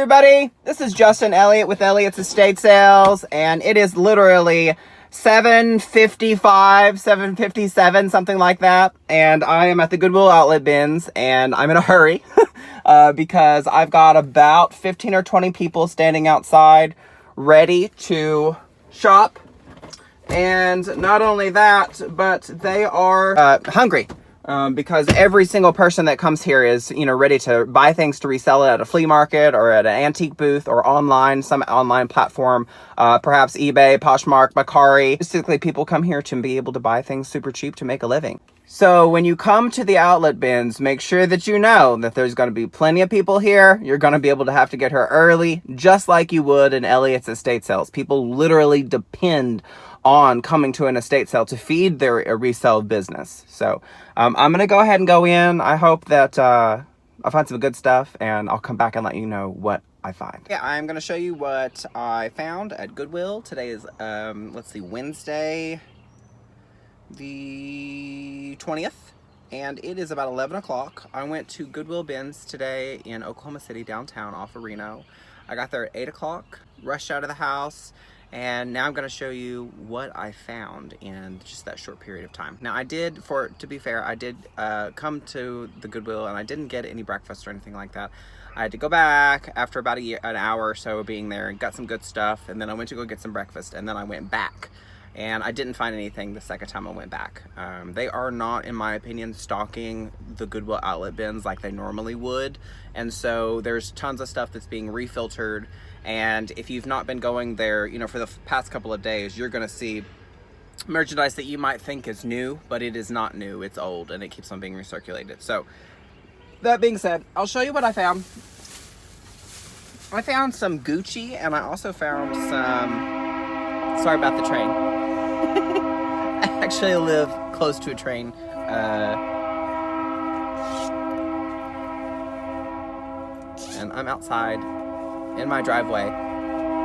everybody, this is Justin Elliott with Elliott's Estate Sales, and it is literally 7:55, 7:57, something like that, and I am at the Goodwill outlet bins, and I'm in a hurry because I've got about 15 or 20 people standing outside ready to shop. And not only that, but they are hungry. Because every single person that comes here is, ready to buy things to resell it at a flea market or at an antique booth or online, some online platform, perhaps eBay, Poshmark, Mercari. Basically, people come here to be able to buy things super cheap to make a living. So when you come to the outlet bins, make sure that you know that there's going to be plenty of people here. You're going to be able to have to get here early, just like you would in Elliott's Estate Sales. People literally depend on coming to an estate sale to feed their resale business. So I'm going to go ahead and go in. I hope that I find some good stuff, and I'll come back and let you know what I find. Yeah, I'm going to show you what I found at Goodwill. Today is, Wednesday the 20th, and it is about 11 o'clock. I went to Goodwill bins today in Oklahoma City, downtown, off of Reno. I got there at 8 o'clock, rushed out of the house, and now I'm going to show you what I found in just that short period of time. Now, to be fair, I did come to the Goodwill, and I didn't get any breakfast or anything like that. I had to go back after about an hour or so of being there and got some good stuff, and then I went to go get some breakfast, and then I went back. And I didn't find anything the second time I went back. They are not, in my opinion, stocking the Goodwill outlet bins like they normally would. And so there's tons of stuff that's being refiltered. And if you've not been going there, for the past couple of days, you're going to see merchandise that you might think is new, but it is not new. It's old, and it keeps on being recirculated. So that being said, I'll show you what I found. I found some Gucci, and I also found some... Sorry about the train. I actually live close to a train. And I'm outside in my driveway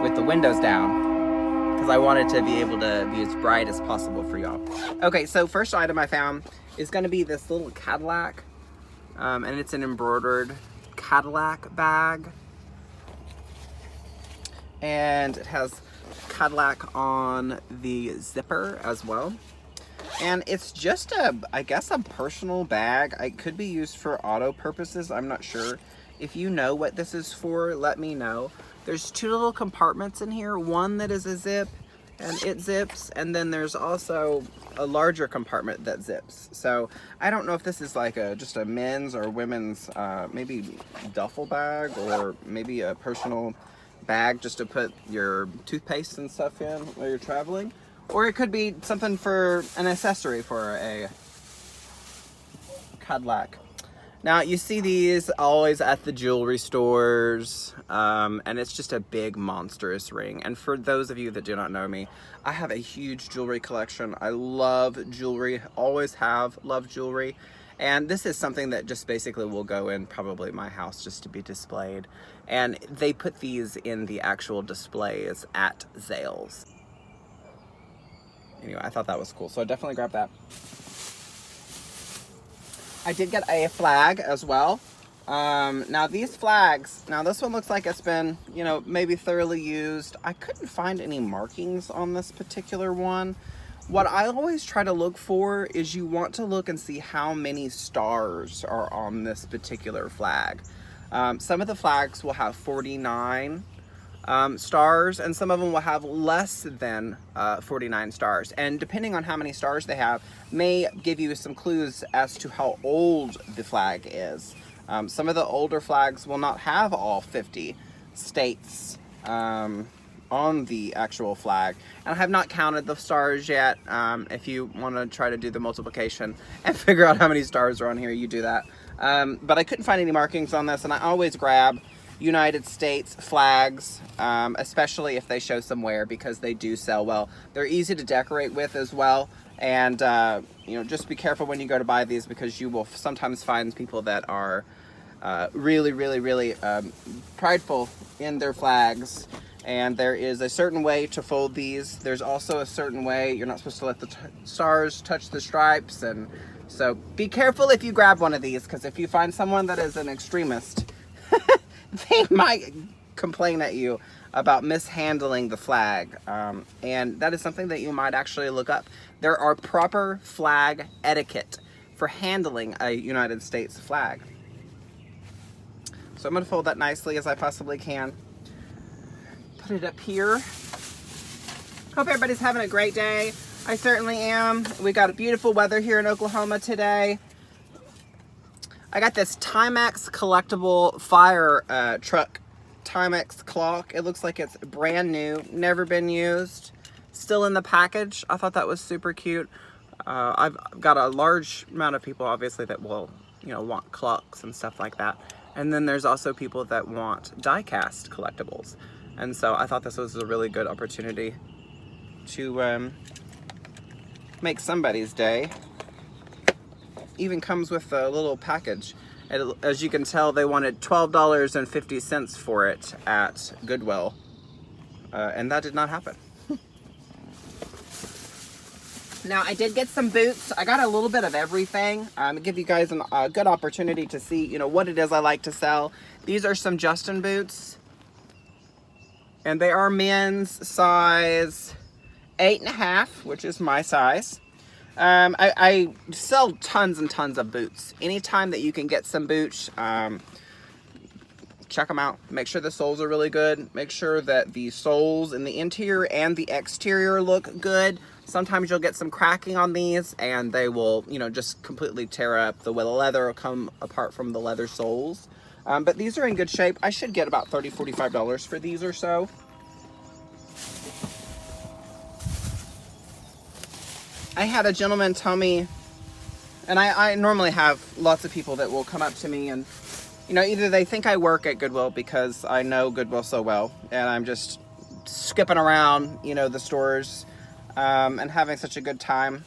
with the windows down because I wanted to be able to be as bright as possible for y'all. Okay, so first item I found is going to be this little Cadillac. And it's an embroidered Cadillac bag. And it has Cadillac on the zipper as well, and it's just I guess a personal bag. It could be used for auto purposes. I'm not sure. If you know what this is for, let me know. There's two little compartments in here, one that is a zip and it zips, and then there's also a larger compartment that zips. So I don't know if this is like just a men's or women's maybe duffel bag, or maybe a personal bag just to put your toothpaste and stuff in while you're traveling, or it could be something for an accessory for a Cadillac. Now you see these always at the jewelry stores, and it's just a big monstrous ring. And for those of you that do not know me, I have a huge jewelry collection. I love jewelry, always have loved jewelry. And this is something that just basically will go in probably my house just to be displayed. And they put these in the actual displays at Zales. Anyway, I thought that was cool, so I definitely grabbed that. I did get a flag as well. Now these flags, this one looks like it's been, maybe thoroughly used. I couldn't find any markings on this particular one. What I always try to look for is you want to look and see how many stars are on this particular flag. Some of the flags will have 49 stars, and some of them will have less than 49 stars. And depending on how many stars they have, may give you some clues as to how old the flag is. Some of the older flags will not have all 50 states on the actual flag, and I have not counted the stars yet. If you want to try to do the multiplication and figure out how many stars are on here, you do that. But I couldn't find any markings on this, and I always grab United States flags, especially if they show some wear, because they do sell well. They're easy to decorate with as well, and just be careful when you go to buy these, because you will sometimes find people that are really prideful in their flags. And there is a certain way to fold these. There's also a certain way you're not supposed to let the stars touch the stripes, and so be careful if you grab one of these, because if you find someone that is an extremist, they might complain at you about mishandling the flag. And that is something that you might actually look up. There are proper flag etiquette for handling a United States flag. So I'm going to fold that nicely as I possibly can. Put it up here. Hope everybody's having a great day. I certainly am. We got beautiful weather here in Oklahoma today. I got this Timex collectible fire truck Timex clock. It looks like it's brand new, never been used, still in the package. I thought that was super cute. I've got a large amount of people, obviously, that will, want clocks and stuff like that. And then there's also people that want die-cast collectibles. And so I thought this was a really good opportunity to make somebody's day. Even comes with a little package. As you can tell, they wanted $12.50 for it at Goodwill. And that did not happen. Now, I did get some boots. I got a little bit of everything. Give you guys a good opportunity to see, what it is I like to sell. These are some Justin boots. And they are men's size 8.5, which is my size. I sell tons and tons of boots. Anytime that you can get some boots, check them out. Make sure the soles are really good. Make sure that the soles in the interior and the exterior look good. Sometimes you'll get some cracking on these and they will, just completely tear up. The leather will come apart from the leather soles. But these are in good shape. I should get about $30, $45 for these or so. I had a gentleman tell me, and I normally have lots of people that will come up to me and, either they think I work at Goodwill because I know Goodwill so well and I'm just skipping around, the stores and having such a good time.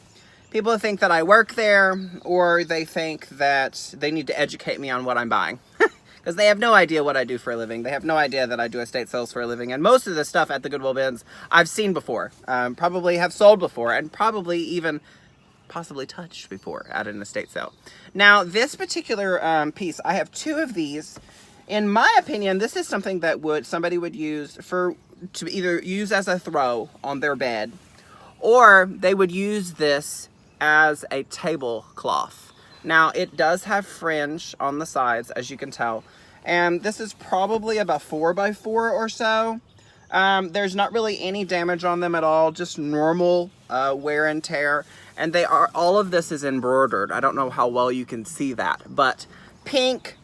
People think that I work there, or they think that they need to educate me on what I'm buying. Because they have no idea what I do for a living. They have no idea that I do estate sales for a living. And most of the stuff at the Goodwill bins I've seen before, probably have sold before, and probably even possibly touched before at an estate sale. Now, this particular piece, I have two of these. In my opinion, this is something that somebody would use to either use as a throw on their bed, or they would use this as a tablecloth. Now, it does have fringe on the sides, as you can tell, and this is probably about 4x4 or so. There's not really any damage on them at all, just normal wear and tear, and all of this is embroidered. I don't know how well you can see that, but pink.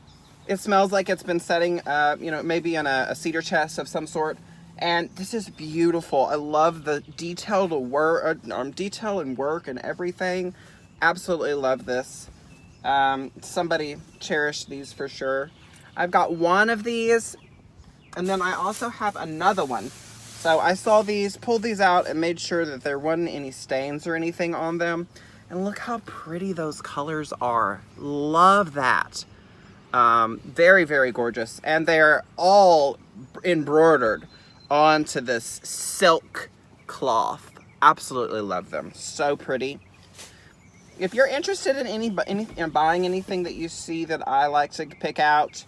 It smells like it's been setting, maybe in a cedar chest of some sort. And this is beautiful. I love the detail and work and everything. Absolutely love this. Somebody cherished these for sure. I've got one of these, and then I also have another one. So I saw these, pulled these out, and made sure that there wasn't any stains or anything on them. And look how pretty those colors are. Love that. Very, very gorgeous. And they're all embroidered onto this silk cloth. Absolutely love them. So pretty. If you're interested in buying anything that you see that I like to pick out,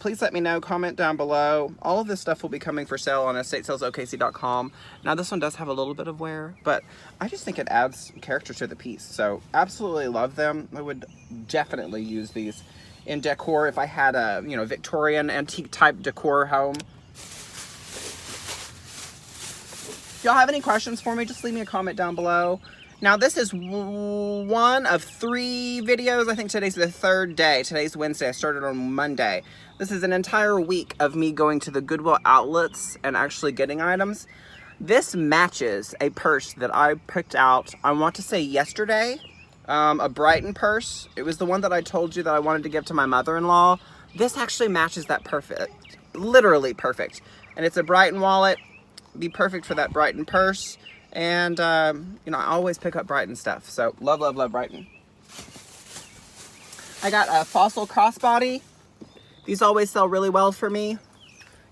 please let me know. Comment down below. All of this stuff will be coming for sale on estatesalesokc.com. Now, this one does have a little bit of wear, but I just think it adds character to the piece. So absolutely love them. I would definitely use these in decor if I had a Victorian antique type decor home. If y'all have any questions for me, just leave me a comment down below. Now, this is one of 3 videos. I think today's the 3rd day. Today's Wednesday. I started on Monday. This is an entire week of me going to the Goodwill outlets and actually getting items. This matches a purse that I picked out, I want to say yesterday. A Brighton purse. It was the one that I told you that I wanted to give to my mother-in-law. This actually matches that perfect. Literally perfect. And it's a Brighton wallet. Be perfect for that Brighton purse. And, I always pick up Brighton stuff. So, love, love, love Brighton. I got a Fossil Crossbody. These always sell really well for me.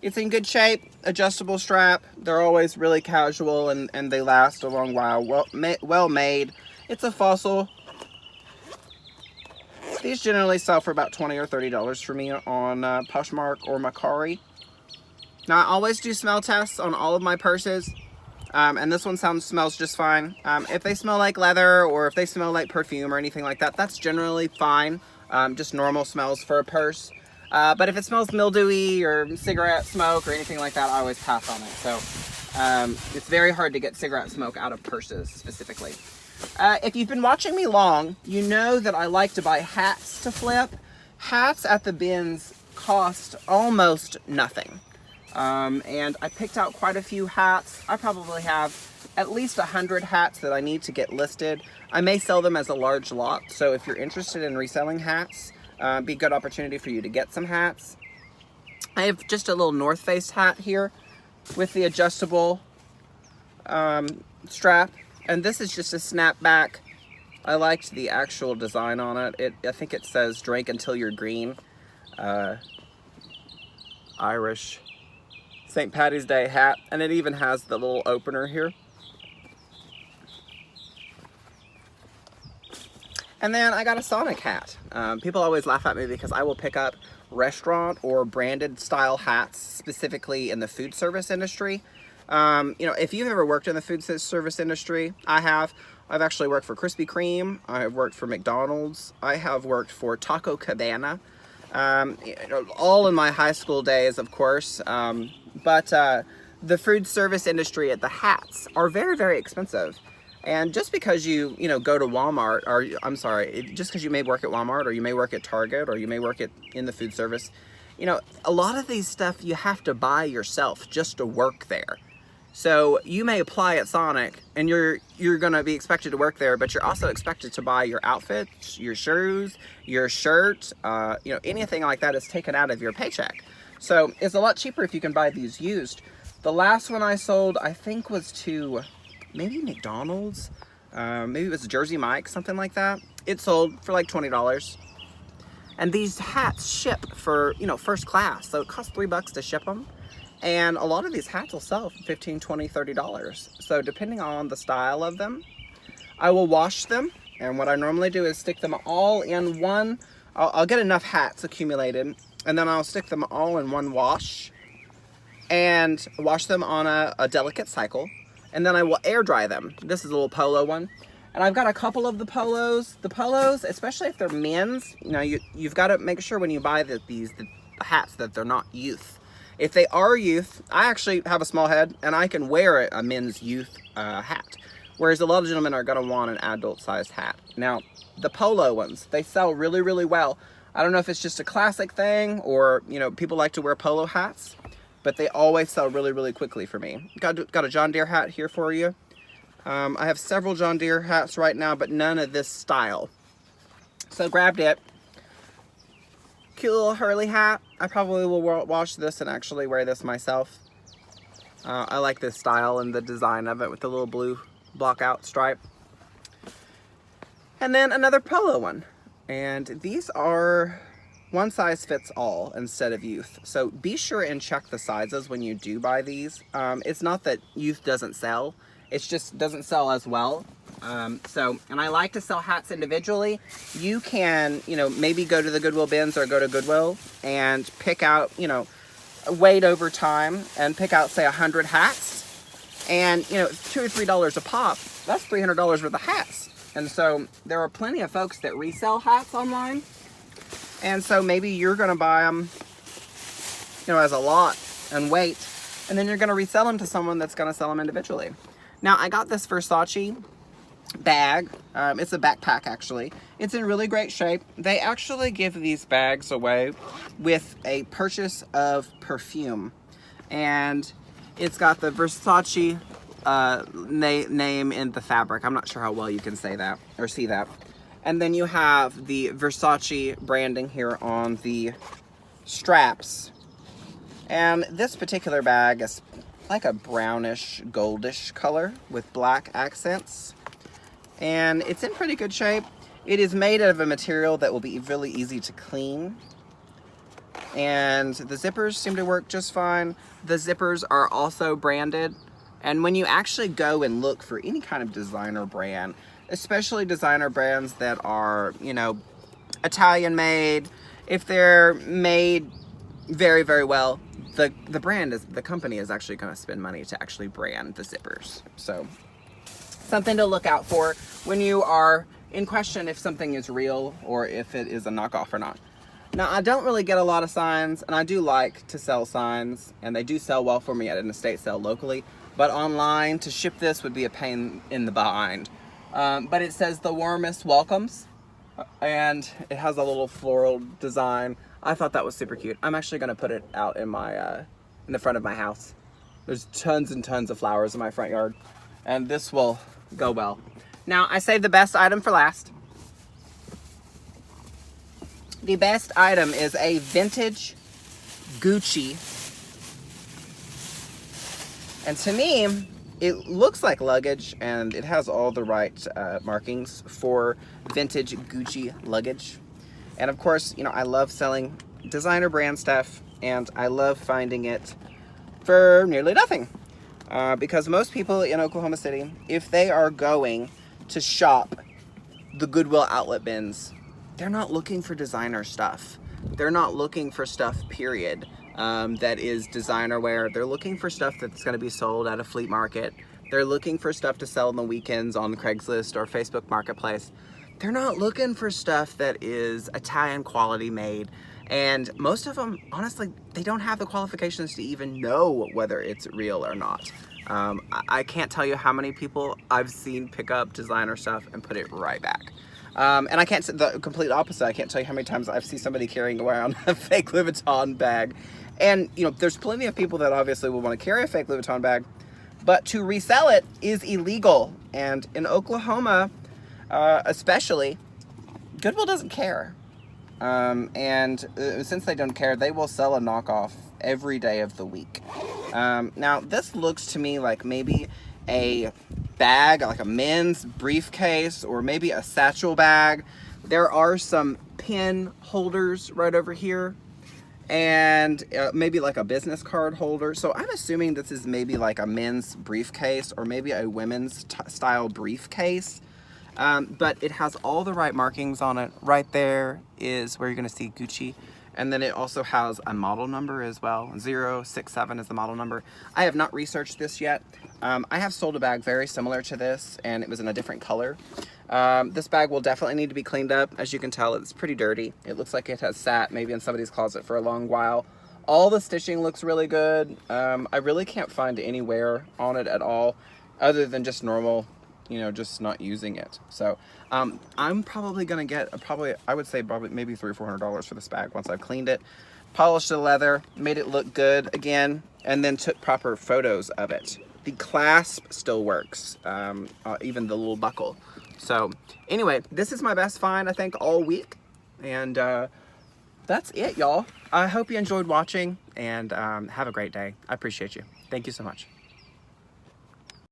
It's in good shape. Adjustable strap. They're always really casual and they last a long while. Well made. It's a Fossil. These generally sell for about $20 or $30 for me on Poshmark or Mercari. Now I always do smell tests on all of my purses, and this one smells just fine. If they smell like leather or if they smell like perfume or anything like that, that's generally fine. Just normal smells for a purse. But if it smells mildewy or cigarette smoke or anything like that, I always pass on it. So it's very hard to get cigarette smoke out of purses specifically. If you've been watching me long, you know that I like to buy hats to flip. Hats at the bins cost almost nothing. And I picked out quite a few hats. I probably have at least 100 hats that I need to get listed. I may sell them as a large lot, so if you're interested in reselling hats, be a good opportunity for you to get some hats. I have just a little North Face hat here with the adjustable strap, and this is just a snapback. I liked the actual design on it. I think it says "Drink until you're green." Irish St. Patty's Day hat, and it even has the little opener here. And then I got a Sonic hat. People always laugh at me because I will pick up restaurant or branded style hats specifically in the food service industry. If you've ever worked in the food service industry, I have. I've actually worked for Krispy Kreme. I've worked for McDonald's. I have worked for Taco Cabana. All in my high school days, of course. But the food service industry at the hats are very, very expensive. And just because you go to Walmart, or I'm sorry, just because you may work at Walmart or you may work at Target or you may work in the food service, a lot of these stuff you have to buy yourself just to work there. So you may apply at Sonic and you're going to be expected to work there, but you're also expected to buy your outfits, your shoes, your shirt, anything like that is taken out of your paycheck. So it's a lot cheaper if you can buy these used. The last one I sold, I think, was to maybe McDonald's. Maybe it was Jersey Mike, something like that. It sold for like $20. And these hats ship for, first class. So it costs $3 to ship them. And a lot of these hats will sell for $15, $20, $30. So depending on the style of them, I will wash them. And what I normally do is stick them all in one. I'll get enough hats accumulated, and then I'll stick them all in one wash and wash them on a delicate cycle. And then I will air dry them. This is a little polo one. And I've got a couple of the polos. The polos, especially if they're men's, you've got to make sure when you buy the hats that they're not youth. If they are youth, I actually have a small head and I can wear a men's youth hat. Whereas a lot of gentlemen are going to want an adult-sized hat. Now, the polo ones, they sell really, really well. I don't know if it's just a classic thing or, people like to wear polo hats, but they always sell really, really quickly for me. Got a John Deere hat here for you. I have several John Deere hats right now, but none of this style. So grabbed it. Cute little Hurley hat. I probably will wash this and actually wear this myself. I like this style and the design of it with the little blue block out stripe. And then another polo one. And these are one size fits all instead of youth. So be sure and check the sizes when you do buy these. It's not that youth doesn't sell. It just doesn't sell as well. And I like to sell hats individually. You can, maybe go to the Goodwill bins or go to Goodwill and pick out, wait over time and pick out, say, 100 hats. And, $2 or $3 a pop, that's $300 worth of hats. And so there are plenty of folks that resell hats online. And so maybe you're going to buy them, as a lot and wait. And then you're going to resell them to someone that's going to sell them individually. Now, I got this Versace bag. It's a backpack, actually. It's in really great shape. They actually give these bags away with a purchase of perfume. And it's got the Versace name in the fabric. I'm not sure how well you can say that or see that. And then you have the Versace branding here on the straps. And this particular bag is like a brownish, goldish color with black accents. And it's in pretty good shape. It is made out of a material that will be really easy to clean. And the zippers seem to work just fine. The zippers are also branded. And when you actually go and look for any kind of designer brand, especially designer brands that are, Italian made, if they're made very, very well, the brand is, the company is actually going to spend money to actually brand the zippers. So something to look out for when you are in question if something is real or if it is a knockoff or not. Now, I don't really get a lot of signs, and I do like to sell signs, and they do sell well for me at an estate sale locally, but online to ship this would be a pain in the behind. But it says the warmest welcomes, and it has a little floral design. I thought that was super cute. I'm actually going to put it out in my in the front of my house. There's tons and tons of flowers in my front yard, and this will go well. Now, I saved the best item for last. The best item is a vintage Gucci. And to me, it looks like luggage, and it has all the right markings for vintage Gucci luggage. And of course, you know, I love selling designer brand stuff, and I love finding it for nearly nothing. Because most people in Oklahoma City, if they are going to shop the Goodwill outlet bins, they're not looking for designer stuff. They're not looking for stuff, period, that is designer wear. They're looking for stuff that's going to be sold at a flea market. They're looking for stuff to sell on the weekends on Craigslist or Facebook Marketplace. They're not looking for stuff that is Italian quality made. And most of them, honestly, they don't have the qualifications to even know whether it's real or not. I can't tell you how many people I've seen pick up designer stuff and put it right back. And I can't, the complete opposite, I can't tell you how many times I've seen somebody carrying around a fake Louis Vuitton bag. And, you know, there's plenty of people that obviously will want to carry a fake Louis Vuitton bag, but to resell it is illegal. And in Oklahoma, especially, Goodwill doesn't care. Since they don't care, they will sell a knockoff every day of the week. Now, this looks to me like maybe a bag, like a men's briefcase, or maybe a satchel bag. There are some pen holders right over here, and maybe like a business card holder. So I'm assuming this is maybe like a men's briefcase or maybe a women's style briefcase. But it has all the right markings on it. Right there is where you're going to see Gucci. And then it also has a model number as well. 067 is the model number. I have not researched this yet. I have sold a bag very similar to this, and it was in a different color. This bag will definitely need to be cleaned up. As you can tell, it's pretty dirty. It looks like it has sat maybe in somebody's closet for a long while. All the stitching looks really good. I really can't find any wear on it at all, other than just normal, you know, just not using it. So I'm probably gonna get I would say probably maybe $300 or $400 for this bag once I've cleaned it, polished the leather, made it look good again, and then took proper photos of it. The clasp still works, even the little buckle. So anyway, this is my best find, I think, all week. And that's it, y'all. I hope you enjoyed watching, and have a great day. I appreciate you. Thank you so much.